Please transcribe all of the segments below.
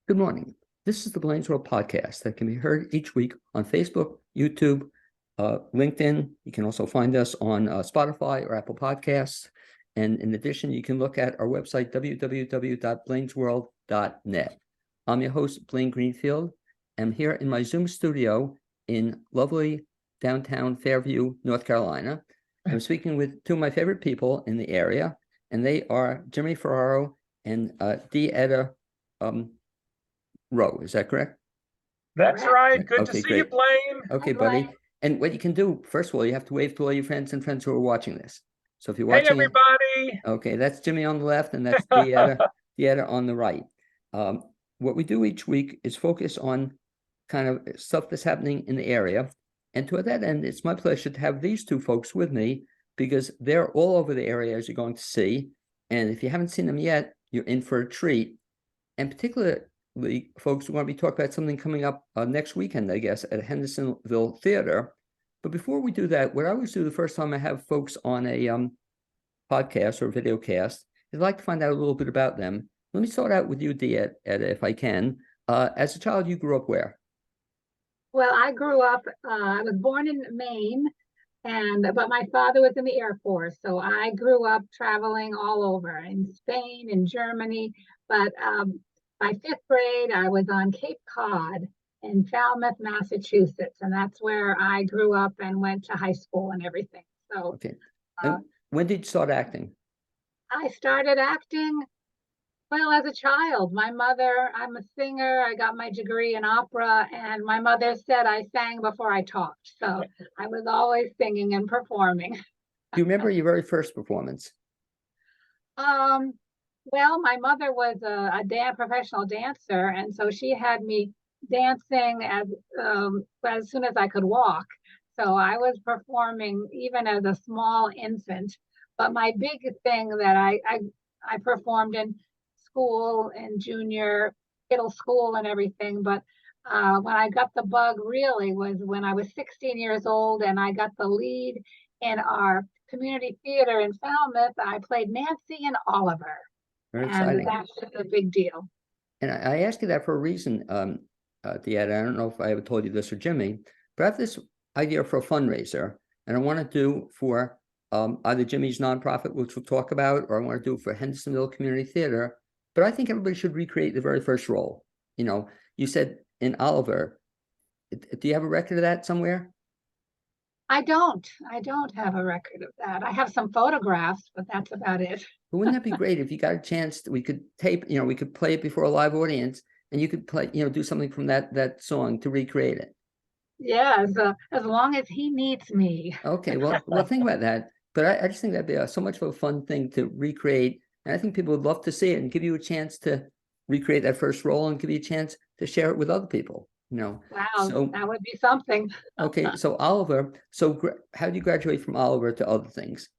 Good morning. This is the Blaine's World podcast that can be heard each week on Facebook, YouTube, LinkedIn. You can also find us on Spotify or Apple Podcasts. And in addition, you can look at our website, www.blainesworld.net. I'm your host, Blaine Greenfield. I'm here in my Zoom studio in lovely downtown Fairview, North Carolina. I'm speaking with two of my favorite people in the area, and they are Jimmy Ferraro and Etta Rowe. Is that correct? That's right. Good to Okay, see you, great. Blaine. Okay, Hi, buddy. Blaine. And what you can do, first of all, you have to wave to all your friends and friends who are watching this. So if you're Hey, watching it, everybody. okay, that's Jimmy on the left, and that's Dieta on the right. What we do each week is focus on kind of stuff that's happening in the area. And to that end, it's my pleasure to have these two folks with me because they're all over the area, as you're going to see. And if you haven't seen them yet, you're in for a treat. And particularly, folks, we're going to be talking about something coming up next weekend, I guess, at Hendersonville Theater. But before we do that, what I always do the first time I have folks on a podcast or video cast is I'd like to find out a little bit about them. Let me start out with you, Etta, if I can. As a child, you grew up where? Well, I grew up, I was born in Maine, but my father was in the Air Force. So I grew up traveling all over in Spain and Germany. But by fifth grade, I was on Cape Cod in Falmouth, Massachusetts. And that's where I grew up and went to high school and everything. So Okay. uh, And when did you start acting? I started acting. Well, as a child, I'm a singer. I got my degree in opera, and my mother said I sang before I talked. So I was always singing and performing. Do you remember your very first performance? Um, well, my mother was a professional dancer, and so she had me dancing as soon as I could walk. So I was performing even as a small infant. But my big thing that I performed in school and junior middle school and everything. But when I got the bug really was when I was 16 years old and I got the lead in our community theater in Falmouth. I played Nancy and Oliver, Very and exciting. that was a big deal. And I ask you that for a reason, Deanna. I don't know if I ever told you this or Jimmy, but I have this idea for a fundraiser, and I want to do for either Jimmy's nonprofit, which we'll talk about, or I want to do for Hendersonville Community Theater. But I think everybody should recreate the very first role. You know, you said in Oliver. Do you have a record of that somewhere? I don't have a record of that. I have some photographs, but that's about it. But wouldn't that be great if you got a chance? We could tape. We could play it before a live audience, and you could play. Do something from that song to recreate it. Yeah, as long as he needs me. Okay, well, think about that. But I just think that'd be so much of a fun thing to recreate. And I think people would love to see it and give you a chance to recreate that first role and give you a chance to share it with other people. Wow, So, that would be something. okay, so Oliver, how did you graduate from Oliver to other things?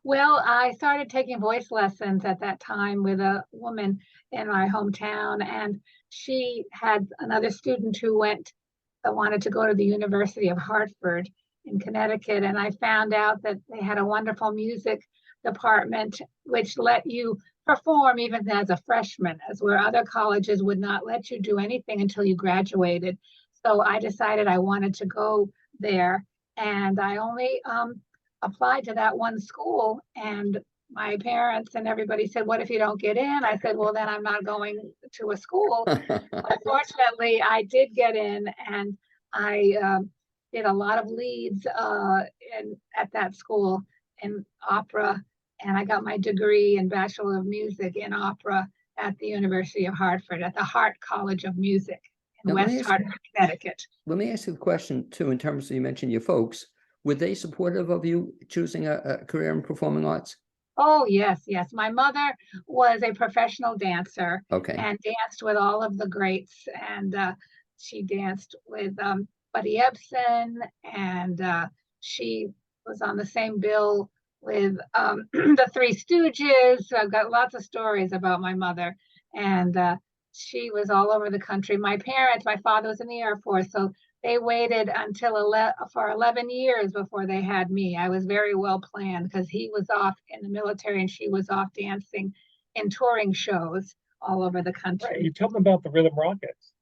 Well, I started taking voice lessons at that time with a woman in my hometown, and she had another student who wanted to go to the University of Hartford in Connecticut. And I found out that they had a wonderful music department, which let you perform even as a freshman, as where other colleges would not let you do anything until you graduated. So I decided I wanted to go there. And I only applied to that one school, and my parents and everybody said, "What if you don't get in?" I said, "Well, then I'm not going to a school." Unfortunately, I did get in, and I did a lot of leads at that school in opera, and I got my degree in Bachelor of Music in Opera at the University of Hartford, at the Hart College of Music in West Hartford, Connecticut. Let me ask you a question too, in terms of, you mentioned your folks. Were they supportive of you choosing a career in performing arts? Oh, yes, yes. My mother was a professional dancer Okay. and danced with all of the greats. And she danced with Buddy Ebsen, and she was on the same bill with the Three Stooges. So I've got lots of stories about my mother. And she was all over the country. My father was in the Air Force, so they waited for 11 years before they had me. I was very well planned because he was off in the military and she was off dancing in touring shows all over the Right, country. you told them about the Rhythm Rockets.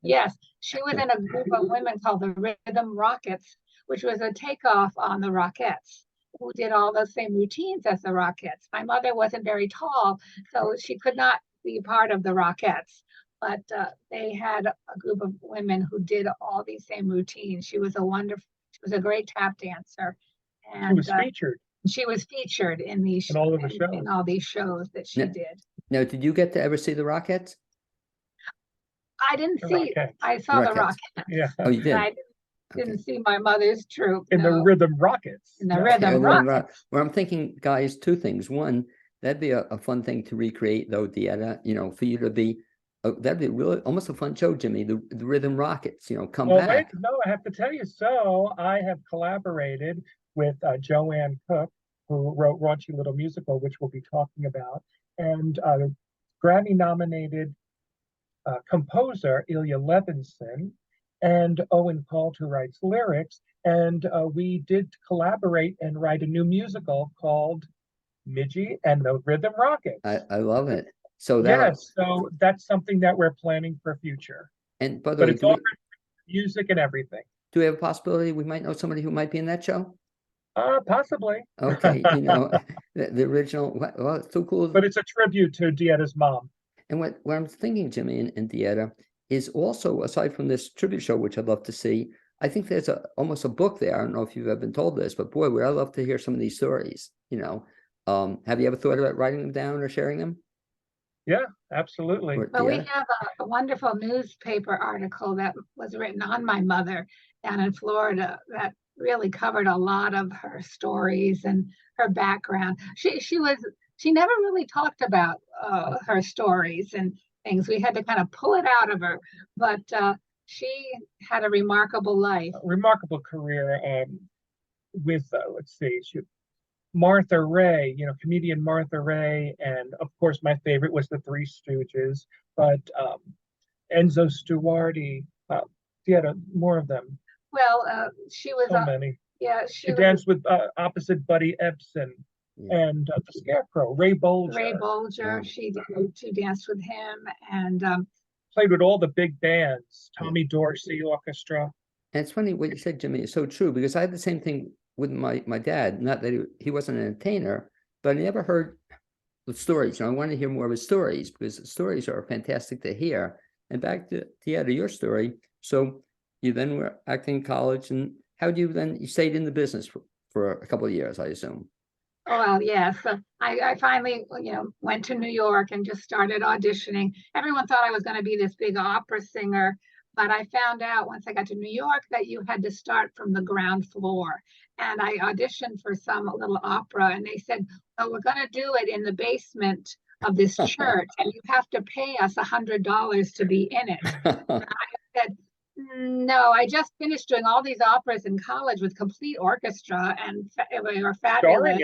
Yes, she was in a group of women called the Rhythm Rockets, which was a takeoff on the Rockettes, who did all the same routines as the Rockettes. My mother wasn't very tall, so she could not be part of the Rockettes, but they had a group of women who did all these same routines. She was a great tap dancer, She and was featured she was featured in these in all of the in shows. all these shows that she Yeah. did. Now, did you get to ever see the Rockettes? I didn't The see. Rockettes. I saw the Rockettes. Rockettes. Yeah, Oh, you did? I didn't see my mother's troupe. in the No. Rhythm Rockets. In the Yeah. Rhythm Yeah, Rhythm Rockets. Well, I'm thinking, guys, two things. One, that'd be a fun thing to recreate, though, Deanna, for you to be, that'd be really almost a fun show, Jimmy, the Rhythm Rockets, come Well, wait, back. no, I have to tell you. So I have collaborated with Joanne Cook, who wrote Raunchy Little Musical, which we'll be talking about, and Grammy-nominated composer Ilya Levinson, and Owen Palt, who writes lyrics. And we did collaborate and write a new musical called Midgie and the Rhythm Rockets. I love it. So Yes, so that's something that we're planning for future. and by the But way, it's all music and everything. do we have a possibility we might know somebody who might be in that show? Possibly. Okay, the original, well, it's so cool. But it's a tribute to Dietta's mom. And what I'm thinking, Jimmy and Dieta, is also, aside from this tribute show, which I'd love to see, I think there's almost a book there. I don't know if you've ever been told this, but boy, would I love to hear some of these stories, Have you ever thought about writing them down or sharing them? Yeah, absolutely. Well, we have a wonderful newspaper article that was written on my mother down in Florida that really covered a lot of her stories and her background. She never really talked about her stories and things. We had to kind of pull it out of her, but she had a remarkable life. Remarkable career with, let's see, Martha Ray, comedian Martha Ray, and of course my favorite was the Three Stooges, but Enzo Stuardi, more of them. Well, she was so many. Yeah, she danced with opposite Buddy Ebsen and the Scarecrow, Ray Bolger. Ray Bolger, she danced with him and played with all the big bands, Tommy Dorsey Orchestra. And it's funny what you said, Jimmy, is so true, because I had the same thing with my dad. Not that he wasn't an entertainer, but I never heard the stories. I wanted to hear more of his stories, because the stories are fantastic to hear. And back to your story. So you then were acting in college, and how do you stayed in the business for a couple of years, I assume? Oh, well, yes. I finally, went to New York and just started auditioning. Everyone thought I was going to be this big opera singer, but I found out once I got to New York that you had to start from the ground floor. And I auditioned for some little opera, and they said, well, we're going to do it in the basement of this church, and you have to pay us $100 to be in it. And I said, no, I just finished doing all these operas in college with complete orchestra, and they were fabulous.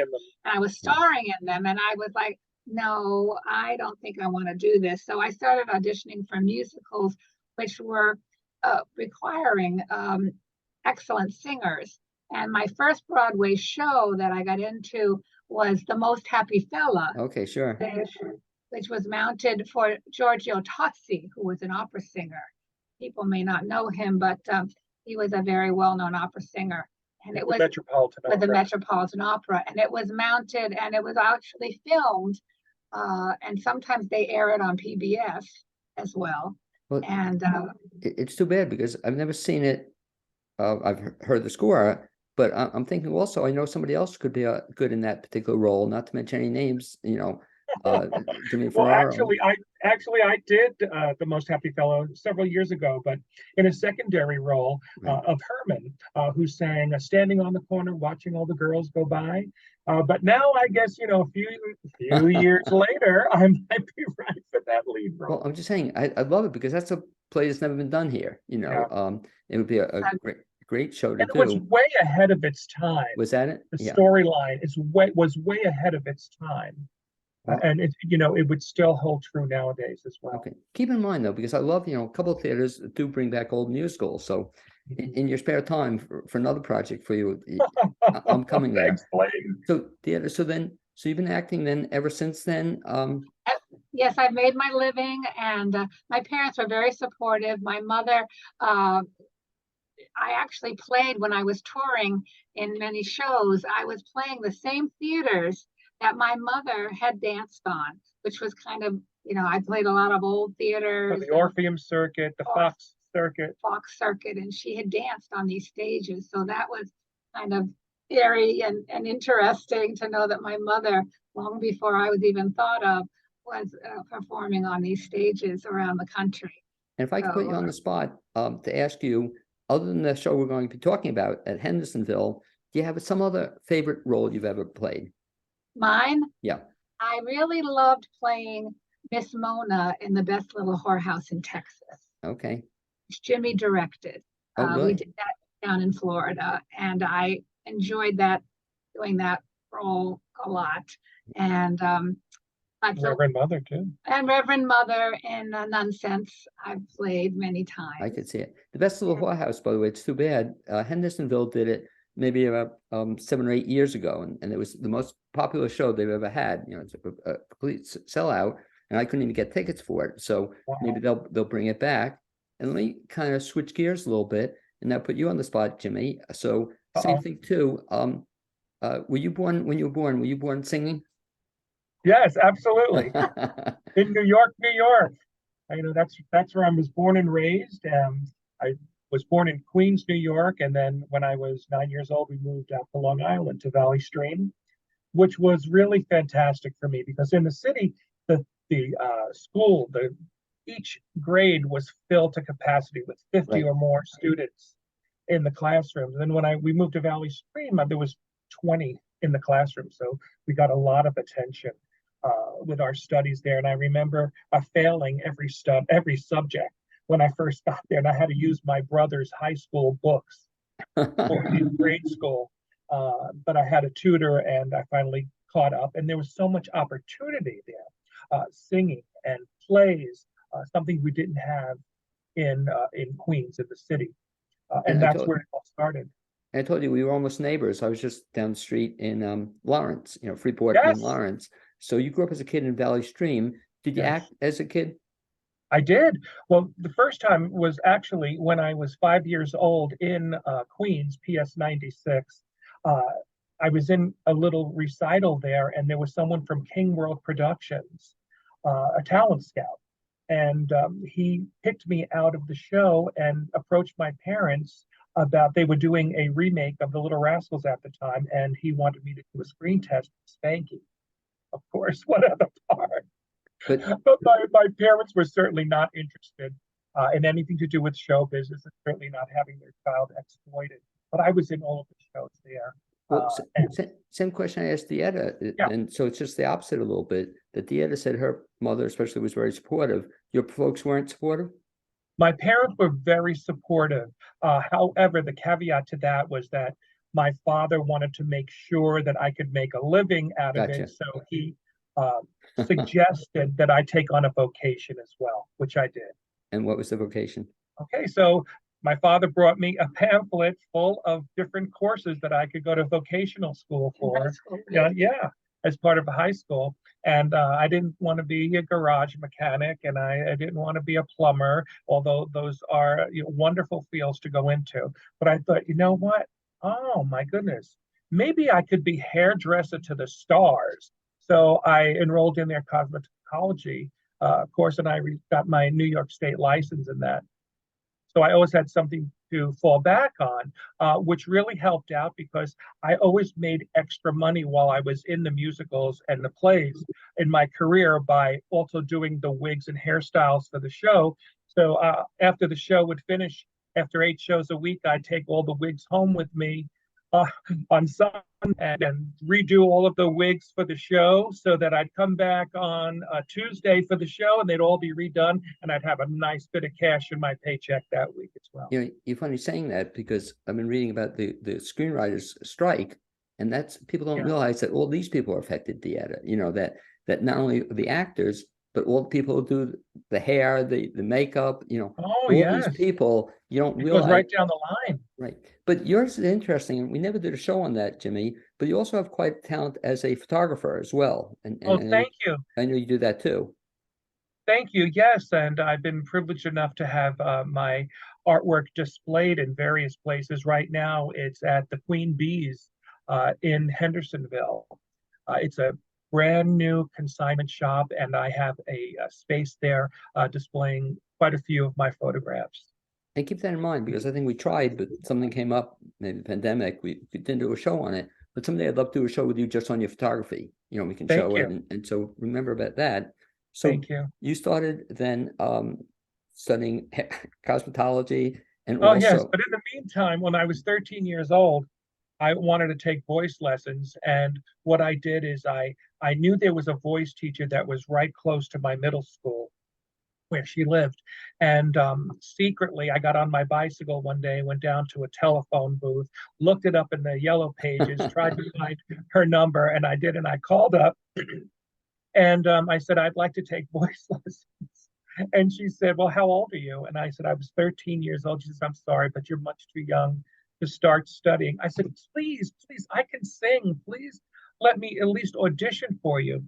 And I was starring in them, and I was like, no, I don't think I want to do this. So I started auditioning for musicals, which were requiring excellent singers. And my first Broadway show that I got into was The Most Happy Fella. Okay, sure. Which was mounted for Giorgio Tozzi, who was an opera singer. People may not know him, but he was a very well-known opera singer. And it was with the Metropolitan Opera. And it was mounted, and it was actually filmed. And sometimes they air it on PBS as well. And it's too bad, because I've never seen it. I've heard the score, but I'm thinking also, I know somebody else could be good in that particular role, not to mention any names, Jimmy Ferraro. Well, actually, I did The Most Happy Fellow several years ago, but in a secondary role of Herman, who sang "Standing on the Corner, Watching All the Girls Go By." But now, I guess a few years later, I might be right for that lead role. Well, I'm just saying, I love it, because that's a play that's never been done here. It would be a great show to do. It was way ahead of its time. Was that it? The storyline was way ahead of its time. And it would still hold true nowadays as well. Okay. Keep in mind though, because I love, a couple of theaters do bring back old musicals. So in your spare time for another project for you, I'm coming there. Thanks, Blaine. So theater. So then So you've been acting then ever since then? Yes, I've made my living, and my parents were very supportive. My mother, I actually played when I was touring in many shows. I was playing the same theaters that my mother had danced on, which was kind of, I played a lot of old So theaters, the Orpheum Circuit, the Fox Circuit. Fox Circuit, and she had danced on these stages. So that was kind of scary and interesting to know that my mother, long before I was even thought of, was performing on these stages around the country. And if I could put you on the spot, to ask you, other than the show we're going to be talking about at Hendersonville, do you have some other favorite role you've ever played? Mine? Yeah. I really loved playing Miss Mona in The Best Little Whorehouse in Texas. Okay. Which Jimmy directed. Oh, We really? did that down in Florida, and I enjoyed doing that role a lot. And Reverend Mother too. And Reverend Mother in Nonsense, I've played many times. I could see it. The Best Little Whorehouse, by the way, it's too bad. Hendersonville did it maybe about 7 or 8 years ago, and it was the most popular show they've ever had. It's a complete sellout, and I couldn't even get tickets for it. So maybe they'll bring it back. And let me kind of switch gears a little bit, and now put you on the spot, Jimmy. So same thing too. Were you born when you were born? Were you born singing? Yes, absolutely. In New York, New York. That's where I was born and raised. I was born in Queens, New York, and then when I was 9 years old, we moved out to Long Island to Valley Stream, which was really fantastic for me because in the city, the school, each grade was filled to capacity with 50 or more students in the classrooms. And then when we moved to Valley Stream, there was 20 in the classroom, so we got a lot of attention with our studies there. And I remember failing every subject when I first got there, and I had to use my brother's high school books for grade school. But I had a tutor, and I finally caught up. And there was so much opportunity there, singing and plays, something we didn't have in Queens, in the city, and that's where it all started. I told you we were almost neighbors. I was just down the street in Lawrence, Freeport Yes. and Lawrence. So you grew up as a kid in Valley Stream. Did you act as a kid? I did. Well, the first time was actually when I was 5 years old in Queens, PS 96. I was in a little recital there, and there was someone from King World Productions, a talent scout. And he picked me out of the show and approached my parents about they were doing a remake of The Little Rascals at the time, and he wanted me to do a screen test with Spanky. Of course, what other part? But my parents were certainly not interested in anything to do with show business, and certainly not having their child exploited. But I was in all of the shows there. Well, same question I asked Dieta, and so it's just the opposite a little bit. That Dieta said her mother, especially, was very supportive. Your folks weren't supportive? My parents were very supportive. However, the caveat to that was that my father wanted to make sure that I could make a living out of it. So he suggested that I take on a vocation as well, which I did. And what was the vocation? Okay, so my father brought me a pamphlet full of different courses that I could go to vocational school for. As part of a high school. And I didn't want to be a garage mechanic, and I didn't want to be a plumber, although those are wonderful fields to go into. But I thought, you know what? Oh my goodness, maybe I could be hairdresser to the stars. So I enrolled in their cosmetology course, and I got my New York State license in that. So I always had something to fall back on, which really helped out because I always made extra money while I was in the musicals and the plays in my career by also doing the wigs and hairstyles for the show. So after the show would finish, after 8 shows a week, I'd take all the wigs home with me on Sunday and redo all of the wigs for the show so that I'd come back on Tuesday for the show and they'd all be redone, and I'd have a nice bit of cash in my paycheck that week as well. You're funny saying that because I've been reading about the screenwriters strike, and that's people don't realize that all these people are affected, Dieta. That not only the actors, but all the people who do the hair, the makeup, you know, Oh, all these yes. people, you don't It goes realize. right down the line. Right. But yours is interesting, and we never did a show on that, Jimmy, but you also have quite talent as a photographer as well. And Oh, thank you. I know you do that too. Thank you. Yes, and I've been privileged enough to have my artwork displayed in various places. Right now, it's at the Queen Bee's in Hendersonville. It's a brand new consignment shop, and I have a space there displaying quite a few of my photographs. And keep that in mind, because I think we tried, but something came up, maybe the pandemic, we didn't do a show on it. But someday I'd love to do a show with you just on your photography. You know, we can Thank show you. it. And so remember about that. So Thank you. you started then studying cosmetology and Oh, yes. also, But in the meantime, when I was 13 years old, I wanted to take voice lessons. And what I did is I knew there was a voice teacher that was right close to my middle school where she lived. And secretly, I got on my bicycle one day, went down to a telephone booth, looked it up in the yellow pages, tried to find her number, and I did. And I called up and I said, I'd like to take voice lessons. And she said, well, how old are you? And I said, I was 13 years old. She says, I'm sorry, but you're much too young to start studying. I said, please, please, I can sing. Please let me at least audition for you.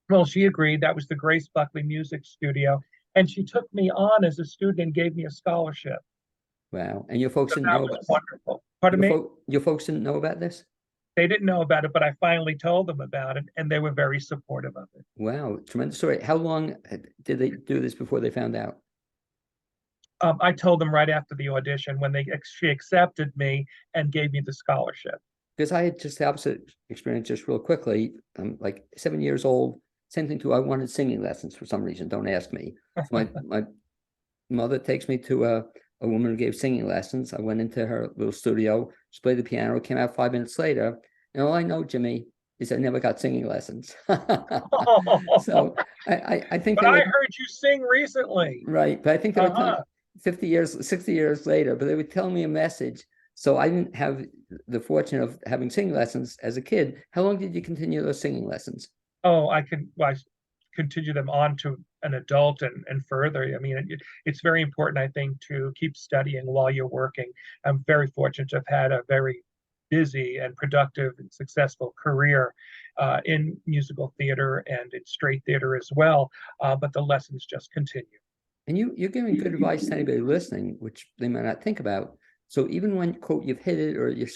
Well, she agreed. That was the Grace Buckley Music Studio. And she took me on as a student and gave me a scholarship. wow. And your folks So didn't that know was about wonderful. Pardon me? your folks didn't know about this? They didn't know about it, but I finally told them about it, and they were very supportive of it. Wow, tremendous story. How long did they do this before they found out? I told them right after the audition when she accepted me and gave me the scholarship. Because I had just the opposite experience, just real quickly. I'm like 7 years old, same thing too. I wanted singing lessons for some reason. Don't ask me. So my mother takes me to a woman who gave singing lessons. I went into her little studio, she played the piano, came out 5 minutes later, and all I know, Jimmy, is I never got singing lessons. So I think But they I would, heard you sing recently. right, but I think they were telling Uh-huh. 50 years, 60 years later, but they would tell me a message. So I didn't have the fortune of having singing lessons as a kid. How long did you continue those singing lessons? Oh, I continue them on to an adult and further. I mean, it's very important, I think, to keep studying while you're working. I'm very fortunate to have had a very busy and productive and successful career in musical theater and in straight theater as well. But the lessons just continue. And you're giving good advice to anybody listening, which they might not think about. So even when, quote, you've hit it or you're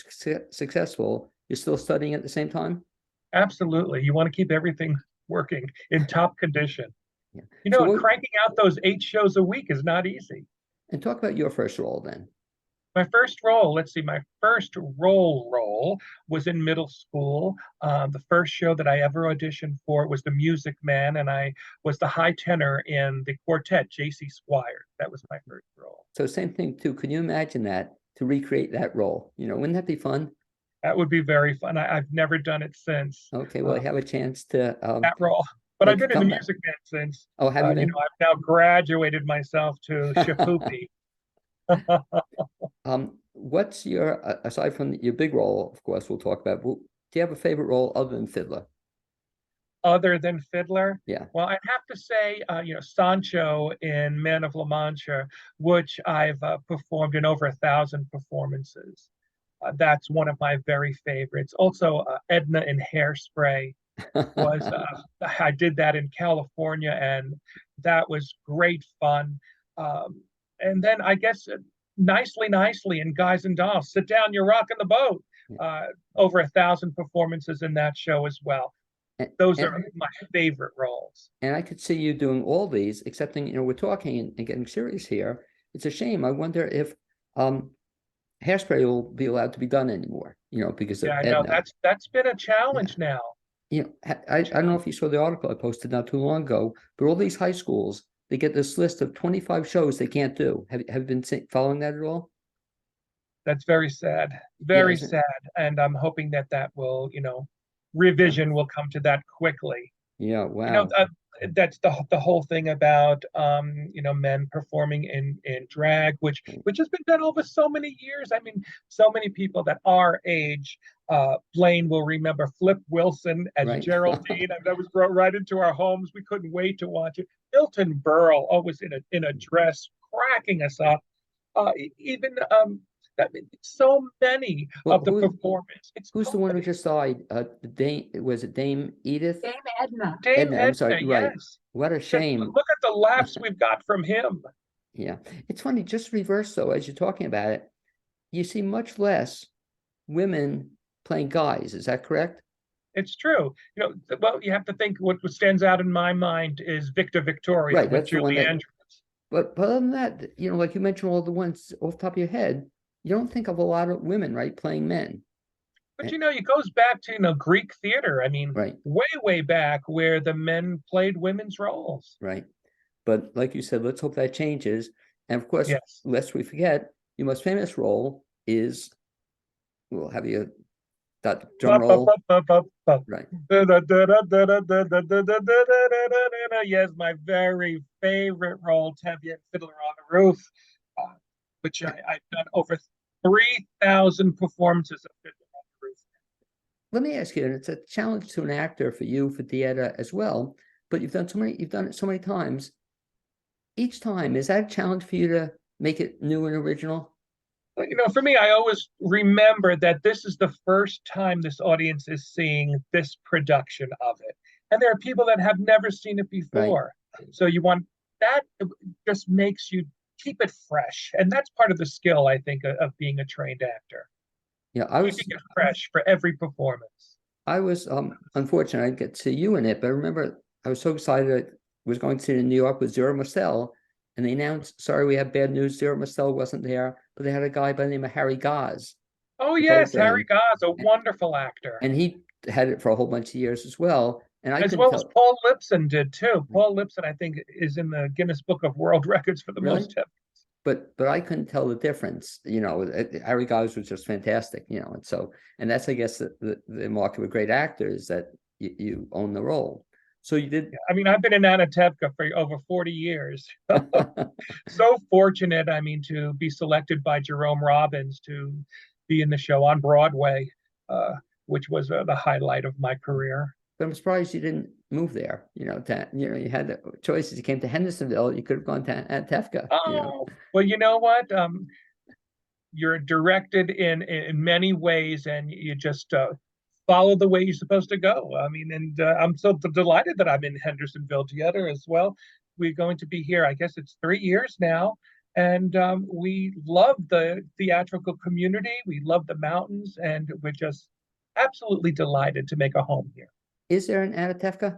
successful, you're still studying at the same time? Absolutely. You want to keep everything working in top condition. Yeah. You So know, cranking out those 8 shows a week is not easy. and talk about your first role then. My first role, let's see, my first role was in middle school. The first show that I ever auditioned for was The Music Man, and I was the high tenor in the quartet, J.C. Squires. That was my first role. So same thing too. Can you imagine that, to recreate that role? You know, wouldn't that be fun? That would be very fun. I've never done it since Okay, well, I have a chance to that role, but I've make a been in the comeback. Music Man since. Oh, have you You been? know, I've now graduated myself to Shapoopy. What's your aside from your big role, of course, we'll talk about. Do you have a favorite role other than Fiddler? Other than Fiddler? Yeah. Well, I'd have to say, you know, Sancho in Man of La Mancha, which I've performed in over 1,000 performances. That's one of my very favorites. Also, Edna in Hairspray was, I did that in California, and that was great fun. And then I guess nicely in Guys and Dolls, Sit Down, You're Rocking the Boat. Over 1,000 performances in that show as well. Those are my favorite roles. And I could see you doing all these, excepting, you know, we're talking and getting serious here. It's a shame. I wonder if Hairspray will be allowed to be done anymore, you know, because of Yeah, I know Edna. that's been a challenge now. You know, I don't know if you saw the article I posted not too long ago, but all these high schools, they get this list of 25 shows they can't do. Have you been following that at all? That's very sad, Yeah, very isn't it? sad. And I'm hoping that will, you know, revision will come to that quickly. Yeah, You know, wow. that's the whole thing about men performing in drag, which has been done over so many years. I mean, so many people that our age, Blaine will remember Flip Wilson as Right. Geraldine, and that was brought right into our homes. We couldn't wait to watch it. Milton Berle always in a dress, cracking us up. Even I mean, so many Well, of the performance. It's who's the one who just died? The Dame, was it Dame Edith? Dame Edna. Dame Edna, I'm sorry, Edna, right. yes. What a Just shame. look at the laughs we've got from him. Yeah. It's funny, just reverse though, as you're talking about it, you see much less women playing guys. Is that correct? It's true. Well, you have to think what stands out in my mind is Victor Victoria Right, with that's the one Julie that, Andrews. but other than that, like you mentioned all the ones off the top of your head, you don't think of a lot of women, right, playing men. But it goes back to Greek theater. I mean, Right, way back where the men played women's roles. right. But like you said, let's hope that changes. And of course, Yes. lest we forget, your most famous role is, we'll have you that drum roll. Right. Yes, my very favorite role, Tevye, Fiddler on the Roof, which I've done over 3,000 performances of Fiddler on the Roof. Let me ask you, and it's a challenge to an actor for you, for theater as well, but you've done it so many times. Each time, is that a challenge for you to make it new and original? For me, I always remember that this is the first time this audience is seeing this production of it. And there are people that have never seen it before. Right. So you want that, just makes you keep it fresh. And that's part of the skill, I think, of being a trained actor. Yeah, keeping it fresh for every performance. I was unfortunate I didn't get to see you in it, but I remember I was so excited. I was going to see it in New York with Zero Marcel, and they announced, sorry, we have bad news. Zero Marcel wasn't there, but they had a guy by the name of Harry Goz. Oh, yes, Harry Goz, a wonderful actor. And he had it for a whole bunch of years as well. And as well as Paul Lipson did too. Paul Lipson, I think, is in the Guinness Book of World Records for the most tips. But I couldn't tell the difference. Harry Goz was just fantastic. And that's, I guess, the mark of a great actor is that you own the role. So you did. I mean, I've been in Anatevka for over 40 years. So fortunate, to be selected by Jerome Robbins to be in the show on Broadway, which was the highlight of my career. But I'm surprised you didn't move there. You had the choices. You came to Hendersonville. You could have gone to Anatevka. Oh, well, you know what? You're directed in many ways, and you just follow the way you're supposed to go. And I'm so delighted that I'm in Hendersonville together as well. We're going to be here, I guess it's 3 years now. And we love the theatrical community. We love the mountains, and we're just absolutely delighted to make a home here. Is there an Anatevka?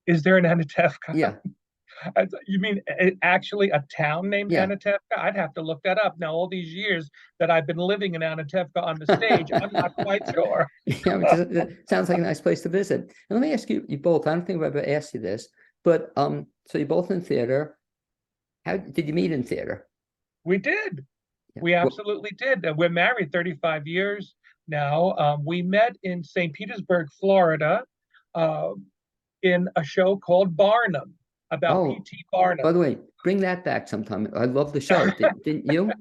Is there an Anatevka? Yeah. You mean actually a town named Anatevka? I'd have to look that up. Now, all these years that I've been living in Anatevka on the stage, I'm not quite sure. It sounds like a nice place to visit. And let me ask you both, I don't think I've ever asked you this, but so you're both in theater. How did you meet in theater? We did. Yeah. We absolutely did. We're married 35 years now. We met in St. Petersburg, Florida, in a show called Barnum, about P.T. Barnum. By the way, bring that back sometime. I love the show. Didn't you?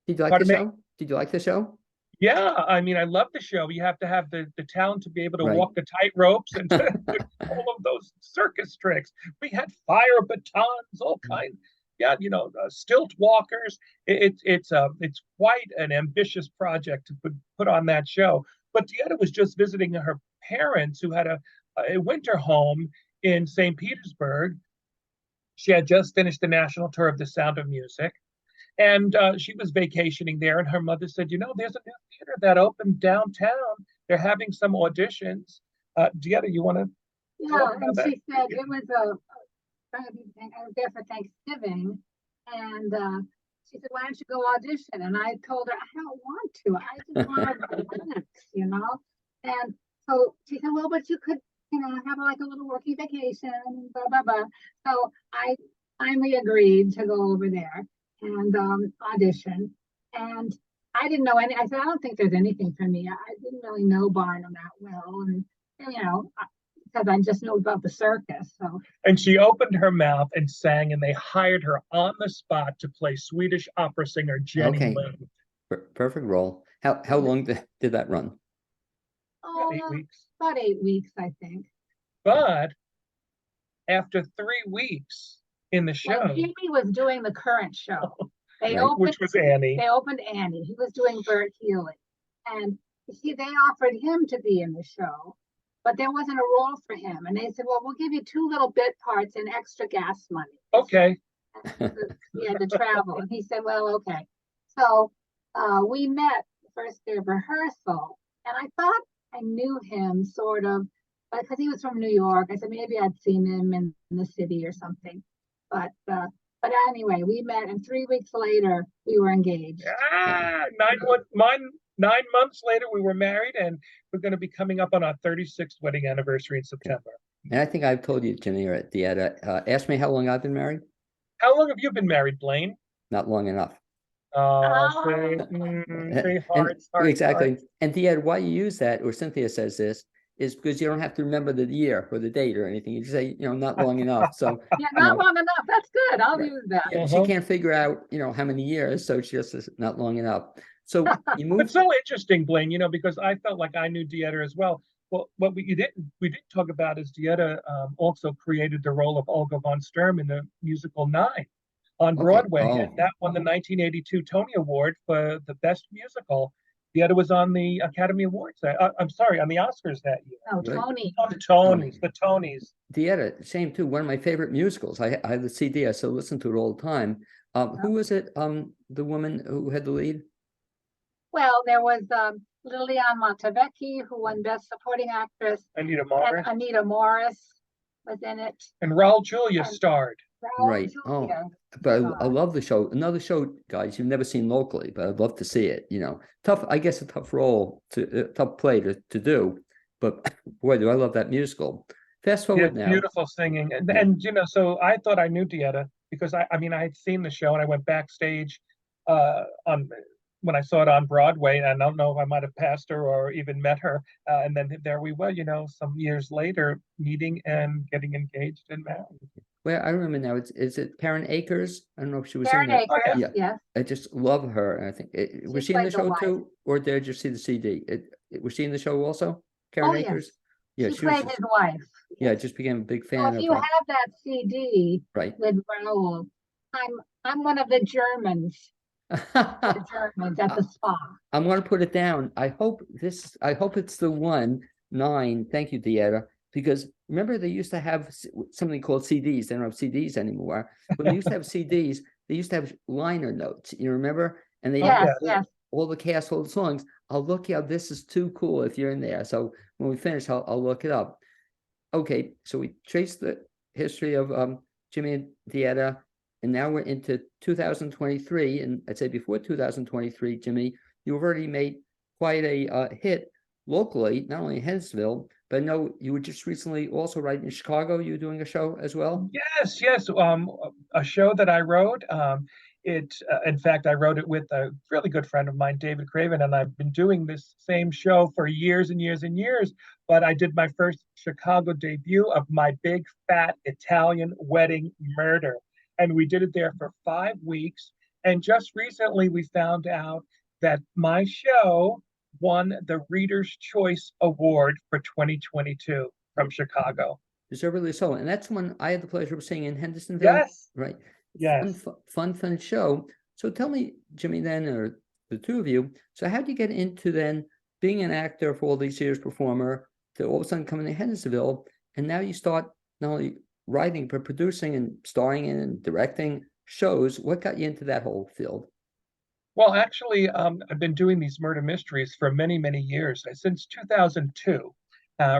Did you like the show? Did you like the show? Yeah, I love the show. You have to have the talent to be able to walk the tight ropes and all of those circus tricks. We had fire batons, all kinds. Yeah, stilt walkers. It's quite an ambitious project to put on that show. But Dieta was just visiting her parents, who had a winter home in St. Petersburg. She had just finished the national tour of The Sound of Music. And she was vacationing there, and her mother said, there's a new theater that opened downtown. They're having some auditions. Dieta, you want to? Yeah, and she said it was I was there for Thanksgiving, and she said, why don't you go audition? And I told her, I don't want to. I just want to relax, And so she said, well, but you could, have like a little working vacation, blah, blah, blah. So I finally agreed to go over there and audition. And I didn't know I said, I don't think there's anything for me. I didn't really know Barnum that well. And, because I just knew about the circus. So And she opened her mouth and sang, and they hired her on the spot to play Swedish opera singer Jenny Okay. Lind. Perfect role. How long did that run? About 8 oh, weeks. about 8 weeks, I think. But after 3 weeks in the Well, show, Jimmy was doing the current show. They Right. opened which was Annie, they opened Annie. He was doing Bert Healy. And they offered him to be in the show, but there wasn't a role for him. And they said, well, we'll give you 2 little bit parts and extra gas money. okay, He had to travel. And he said, well, okay. So we met the first day of rehearsal, and I thought I knew him sort of, because he was from New York. I said maybe I'd seen him in the city or something. But anyway, we met, and 3 weeks later we were engaged. ah, 9 months later we were married, and we're going to be coming up on our 36th wedding anniversary in September. And I think I've told you, Jimmy, or at the ask me how long I've been married. How long have you been married, Blaine? Not long enough. Say hard, Exactly. hard. And Deanna, why you use that, or Cynthia says this, is because you don't have to remember the year or the date or anything. You just say, not long enough. So Yeah, not long enough. That's good. I'll use that. yeah, she can't figure out, how many years, so she just says not long enough. So you moved. It's so interesting, Blaine, because I felt like I knew Dieta as well. Well, what we didn't talk about is Dieta also created the role of Olga von Sturm in the musical Nine on Broadway, and that won the 1982 Tony Award for the best musical. Dieta was on the Academy Awards. I'm sorry, on the Oscars that year. Oh, Tony. On the Tonys. Dieta, same too. One of my favorite musicals. I have the CD. I still listen to it all the time. Who was it? The woman who had the lead? Well, there was Liliane Montevecchi, who won Best Supporting Actress. Anita Morris. And Anita Morris was in it. And Raul Julia starred. Right. Julia. But I love the show. Another show, guys, you've never seen locally, but I'd love to see it. Tough, I guess, a tough role tough play to do. But boy, do I love that musical. Fast forward now. Beautiful singing. And so I thought I knew Dieta because I had seen the show, and I went backstage when I saw it on Broadway. And I don't know if I might have passed her or even met her. And then there we were, some years later, meeting and getting engaged and married. Well, I remember now. Is it Karen Akers? I don't know if she was Karen in Akers, it. yes. I just love her. And I think was she in the show too, or did I just see the CD? Was she in the show also? Karen Akers. Yeah, she played his wife. Yeah, I just became a big fan of her. If you have that CD, right, with Raoul, I'm one of the Germans. The Germans at the spa. I'm going to put it down. I hope it's the one 9. Thank you, Dieta. Because remember, they used to have something called CDs. They don't have CDs anymore. When they used to have CDs, they used to have liner notes. You remember? And they had all the cast, all the songs. I'll look out. This is too cool if you're in there. So when we finish, I'll look it up. Okay, so we traced the history of Jimmy and Dieta, and now we're into 2023. And I'd say before 2023, Jimmy, you've already made quite a hit locally, not only in Hendersonville, but I know you were just recently also writing in Chicago. You were doing a show as well? Yes. A show that I wrote. In fact, I wrote it with a really good friend of mine, David Craven, and I've been doing this same show for years and years and years. But I did my first Chicago debut of My Big Fat Italian Wedding Murder. And we did it there for 5 weeks. And just recently we found out that my show won the Reader's Choice Award for 2022 from Chicago. Deservedly so. And that's one I had the pleasure of seeing in Hendersonville. Yes. Right. Yes. Fun show. So tell me, Jimmy, then, or the two of you, so how do you get into then being an actor for all these years, performer, to all of a sudden coming to Hendersonville, and now you start not only writing, but producing and starring in and directing shows? What got you into that whole field? Well, actually, I've been doing these murder mysteries for many, many years, since 2002,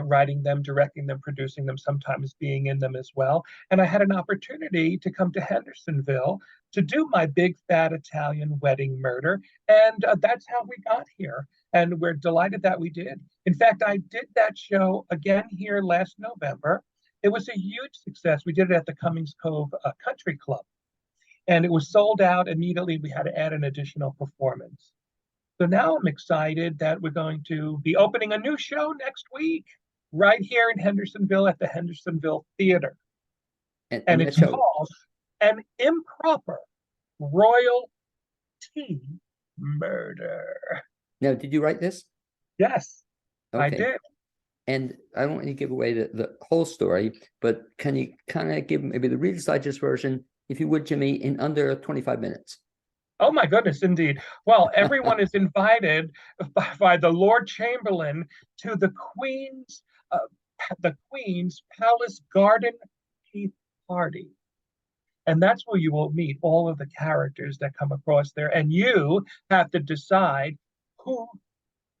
writing them, directing them, producing them, sometimes being in them as well. And I had an opportunity to come to Hendersonville to do My Big Fat Italian Wedding Murder. And that's how we got here. And we're delighted that we did. In fact, I did that show again here last November. It was a huge success. We did it at the Cummings Cove Country Club. And it was sold out immediately. We had to add an additional performance. So now I'm excited that we're going to be opening a new show next week. right here in Hendersonville at the Hendersonville Theater. And And that it's show, called An Improper Royal Tea Murder. now, did you write this? Yes, I Okay. did. And I don't want you to give away the whole story, but can you kind of give maybe the Reader's Digest version, if you would, Jimmy, in under 25 minutes? Oh my goodness, indeed. Well, everyone is invited by the Lord Chamberlain to uh, the Queen's Palace Garden Tea Party. And that's where you will meet all of the characters that come across there. And you have to decide who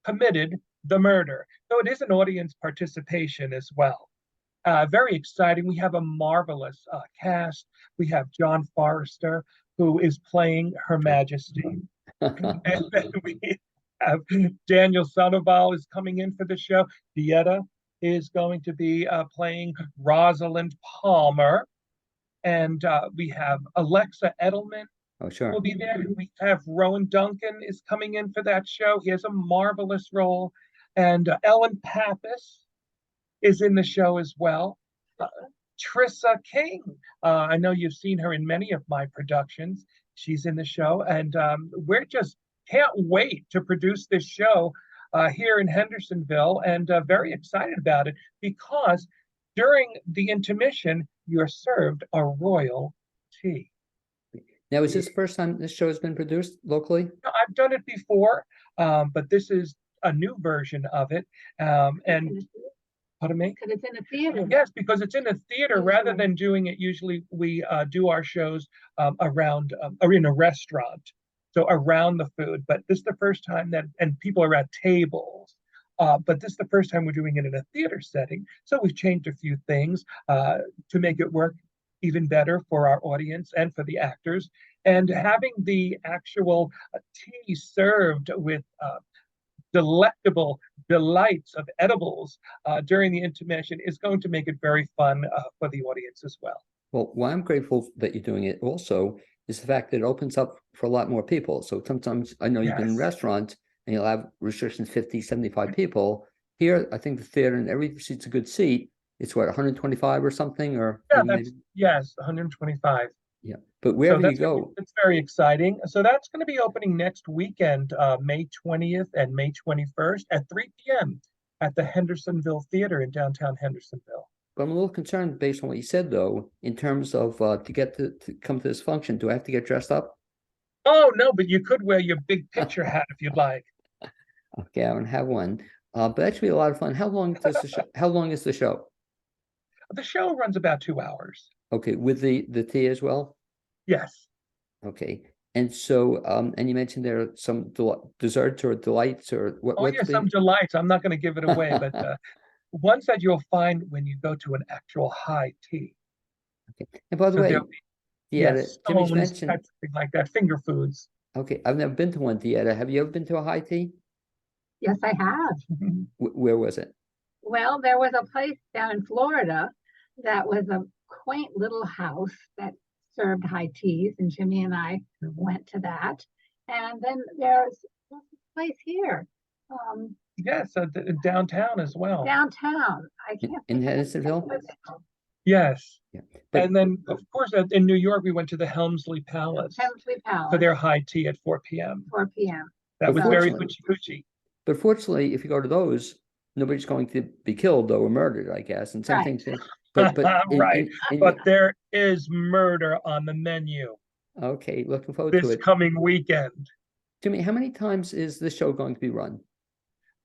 committed the murder. So it is an audience participation as well. Very exciting. We have a marvelous cast. We have John Forrester, who is playing Her Majesty. And then we have Daniel Sandoval is coming in for the show. Dieta is going to be playing Rosalind Palmer. And we have Alexa Edelman Oh, sure. will be there. We have Rowan Duncan is coming in for that show. He has a marvelous role. And Ellen Pappas is in the show as well. Trissa King, I know you've seen her in many of my productions. She's in the show, and we're just can't wait to produce this show here in Hendersonville, and very excited about it because during the intermission, you're served a royal tea. Now, is this the first time this show has been produced locally? Now, I've done it before, but this is a new version of it. And pardon me? Because it's in a theater. Yes, because it's in a theater rather than doing it. Usually we do our shows around or in a restaurant, so around the food. But this is the first time that, and people are at tables. But this is the first time we're doing it in a theater setting. So we've changed a few things to make it work even better for our audience and for the actors. And having the actual tea served with delectable delights of edibles during the intermission is going to make it very fun for the audience as well. Well, why I'm grateful that you're doing it also is the fact that it opens up for a lot more people. So sometimes I know you've been in restaurants and you'll have restrictions 50, 75 people. Here, I think the theater and every seat's a good seat. It's what, 125 or something, or yes, 125. Yeah, but wherever you go, it's very exciting. So that's going to be opening next weekend, May 20th and May 21st at 3 p.m. at the Hendersonville Theater in downtown Hendersonville. But I'm a little concerned based on what you said, though, in terms of to get to come to this function. Do I have to get dressed up? Oh no, but you could wear your big picture hat if you'd like. Okay, I don't have one. But that should be a lot of fun. How long does the show? How long is the show? The show runs about 2 hours. Okay, with the tea as well? Yes. Okay. And so, and you mentioned there are some desserts or delights or what? Oh, yeah, some delights. I'm not going to give it away, but ones that you'll find when you go to an actual high tea. Okay. And by the way, Jimmy's mentioned types of things like that, finger foods. Okay, I've never been to one, Dieta. Have you ever been to a high tea? Yes, I have. Where was it? Well, there was a place down in Florida that was a quaint little house that served high teas, and Jimmy and I went to that. And then there's a place here. Yes, downtown as well. Downtown. I can't in Hendersonville. Yes. Yeah. And then, of course, in New York, we went to the Helmsley Palace. For their high tea at 4 p.m. 4 p.m. That was very hoochie-coochie. But fortunately, if you go to those, nobody's going to be killed, though, or murdered, I guess. And some things. But right. But there is murder on the menu. Okay, looking forward to it. This coming weekend. Jimmy, how many times is this show going to be run?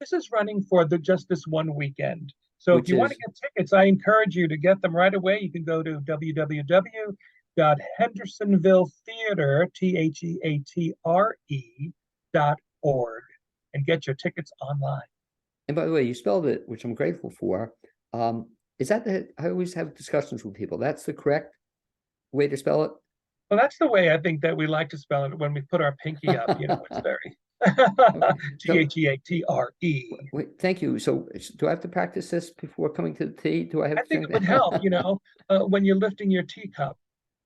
This is running for just this one weekend. So if you want to get tickets, I encourage you to get them right away. You can go to www.hendersonvilletheatre.org and get your tickets online. And by the way, you spelled it, which I'm grateful for. Is that I always have discussions with people. That's the correct way to spell it? Well, that's the way I think that we like to spell it when we put our pinky up. You know, it's very Theatre. Wait, thank you. So do I have to practice this before coming to the tea? Do I have? I think it would help. You know, when you're lifting your teacup,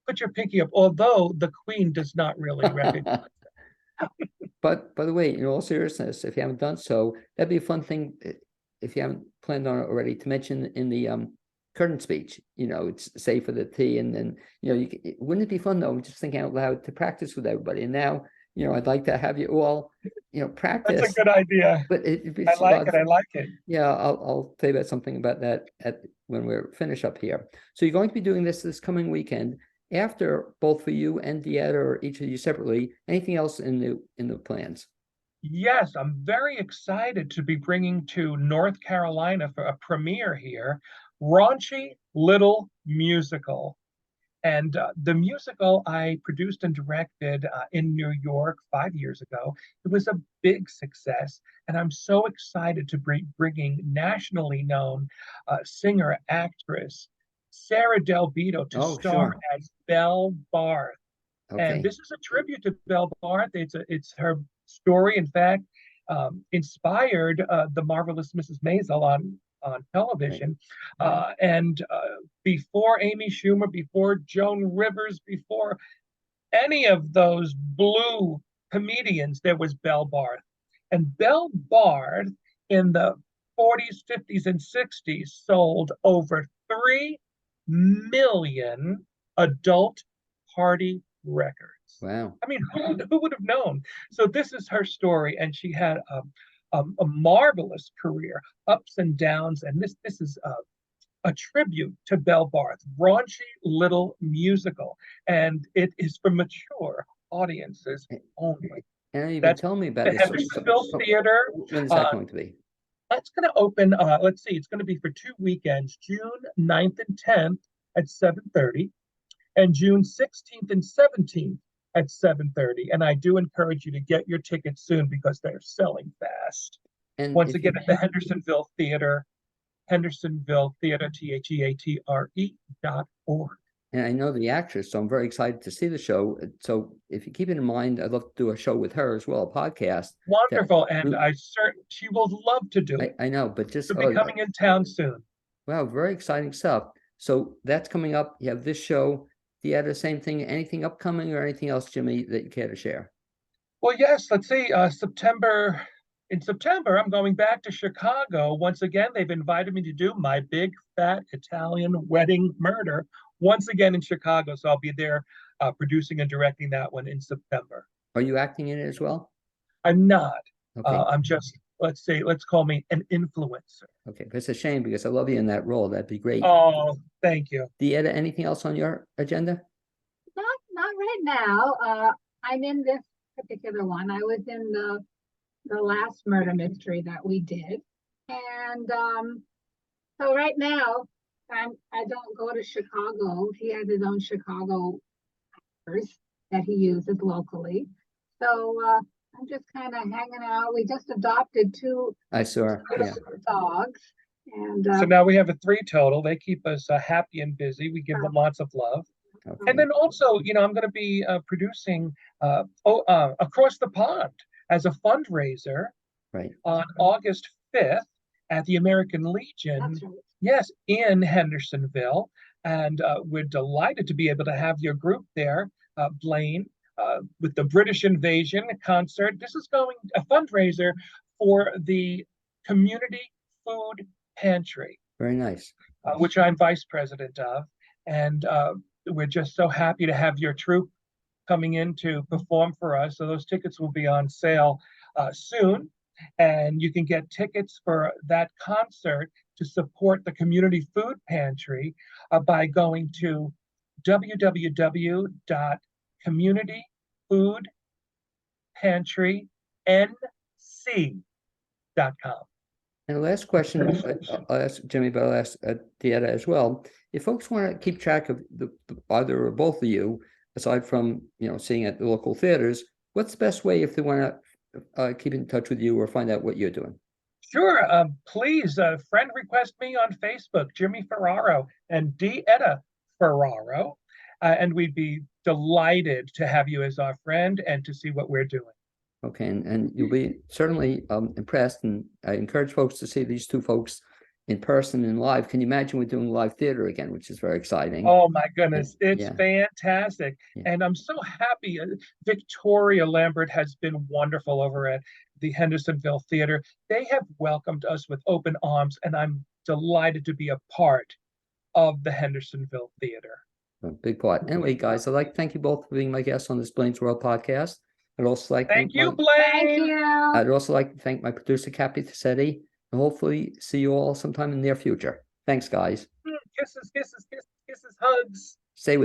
put your pinky up. Although the Queen does not really recognize it. But by the way, in all seriousness, if you haven't done so, that'd be a fun thing if you haven't planned on it already, to mention in the curtain speech, it's say for the tea, and then, wouldn't it be fun though, just thinking out loud, to practice with everybody. And now, I'd like to have you all, practice. That's a good idea. But I like it. I like it. Yeah, I'll tell you about something about that when we're finished up here. So you're going to be doing this coming weekend. After, both for you and Deetta, or each of you separately, anything else in the plans? Yes, I'm very excited to be bringing to North Carolina for a premiere here, Raunchy Little Musical. And the musical I produced and directed in New York 5 years ago. It was a big success, and I'm so excited to be bringing nationally known singer actress Sarah Del Vito to star as Belle Barth. Okay. And this is a tribute to Belle Barth. It's her story, in fact, inspired the marvelous Mrs. Maisel on television. Right. And before Amy Schumer, before Joan Rivers, before any of those blue comedians, there was Belle Barth. And Belle Barth in the 40s, 50s, and 60s sold over 3 million adult party records. Wow. I mean, who would have known? So this is her story, and she had a marvelous career, ups and downs, and this is a tribute to Belle Barth, Raunchy Little Musical, and it is for mature audiences only. And you can tell me about the this. Hendersonville Theater. When's that going to be? That's going to open, let's see, it's going to be for 2 weekends, June 9th and 10th at 7:30, and June 16th and 17th at 7:30. And I do encourage you to get your tickets soon because they're selling fast. And once again, at the Hendersonville Theater, HendersonvilleTheatre.org. And I know the actress, so I'm very excited to see the show. So if you keep it in mind, I'd love to do a show with her as well, a podcast. Wonderful, and she will love to do it. I know, but just she'll be coming in town soon. Wow, very exciting stuff. So that's coming up. You have this show, Deetta, same thing. Anything upcoming or anything else, Jimmy, that you care to share? Well, yes. Let's see. In September, I'm going back to Chicago. Once again, they've invited me to do My Big Fat Italian Wedding Murder once again in Chicago. So I'll be there producing and directing that one in September. Are you acting in it as well? I'm not. Okay. I'm just, let's call me an influencer. Okay, but it's a shame because I love you in that role. That'd be great. Oh, thank you. Deetta, anything else on your agenda? Not right now. I'm in this particular one. I was in the last murder mystery that we did, and so right now I don't go to Chicago. He has his own Chicago actors that he uses locally, so I'm just kind of hanging out. We just adopted 2 dogs, and so now we have a 3 total. They keep us happy and busy. We give them lots of love. Okay. And then also, I'm going to be producing Across the Pond as a fundraiser on August 5th at the American Legion. That's right. Yes, in Hendersonville. And we're delighted to be able to have your group there, Blaine, with the British Invasion concert. This is a fundraiser for the Community Food Pantry. Very nice. Which I'm vice president of. And we're just so happy to have your troupe coming in to perform for us. So those tickets will be on sale soon. And you can get tickets for that concert to support the Community Food Pantry by going to www.communityfoodpantrync.com. And the last question, I'll ask Jimmy, but I'll ask Deetta as well. If folks want to keep track of either or both of you, aside from seeing at the local theaters, what's the best way if they want to keep in touch with you or find out what you're doing? Sure. Please friend request me on Facebook, Jimmy Ferraro and Deetta Ferraro, and we'd be delighted to have you as our friend and to see what we're doing. Okay, and you'll be certainly impressed, and I encourage folks to see these 2 folks in person and live. Can you imagine we're doing live theater again, which is very exciting? Oh my goodness, it's fantastic. Yeah. And I'm so happy. Victoria Lambert has been wonderful over at the Hendersonville Theater. They have welcomed us with open arms, and I'm delighted to be a part of the Hendersonville Theater. A big part. Anyway, guys, I'd like to thank you both for being my guests on this Blaine's World podcast. I'd also like to Thank you, Thank Blaine. you. I'd also like to thank my producer, Cappy Tassetti, and hopefully see you all sometime in the near future. Thanks, guys. Kisses, kisses, kisses, kisses, hugs. Stay with